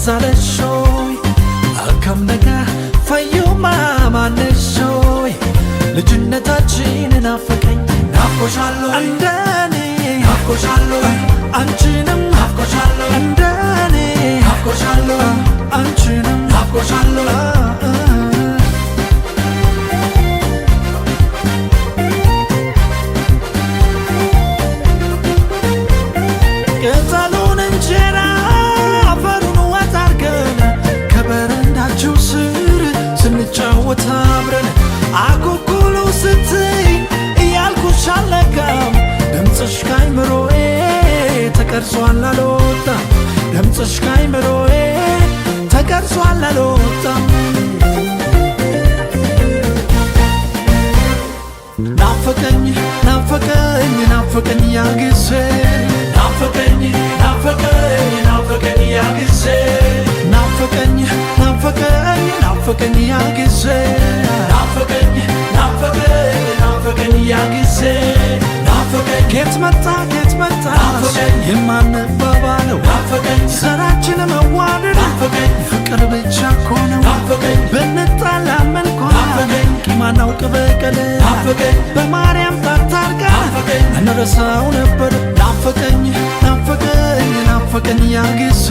ትዛለሾይ አከም ነገ ፈዩማ ማነሾይ ልጅነታችን ናፈቀኝ ናፍቆሻለሁ እንደኔ ናፍቆሻለሁ አንቺንም ናፍቆሻለሁ እንደኔ ናፍቆሻለሁ አንቺንም ናፍቆሻለሁ ቅጠሉን እንጀራ አፈሩን ወጥ አርገን ከበረንዳችሁ ስር ስንጫወት አብረን አኩኩሉ ስትይ እያልኩሽ አልነጋም ድምፅሽ ካይምሮዬ ተቀርጿል አልወጣም ድምፅሽ ካይምሮዬ ተቀርጿል አልወጣም ናፈቀኝ ናፈቀኝ ናፈቀኝ ያ ጊዜ ናፈቀኝ ናፈቀኝ ናፈቀኝ ያ ጊዜ ናፈቀኝ ናፈቀኝ ናፈቀኝ ያ ጊዜ ናፈቀኝ ናፈቀኝ ናፈቀኝ ያ ጊዜ ናፈቀኝ ጌት መጣ የማንባባለው ናፈቀኝ ዘራችን መዋደድ ናፈቀኝ ፍቅር ብቻ እኮ ነው ናፈቀኝ ብንጣላም እንኳን ናፈቀኝ ቂማናውቅ በቀል ናፈቀኝ በማርያም ታርጋ ናፈቀኝ እንረሳው ነበር ናፈቀኝ ናፈቀኝ ናፈቀኝ ያ ጊዜ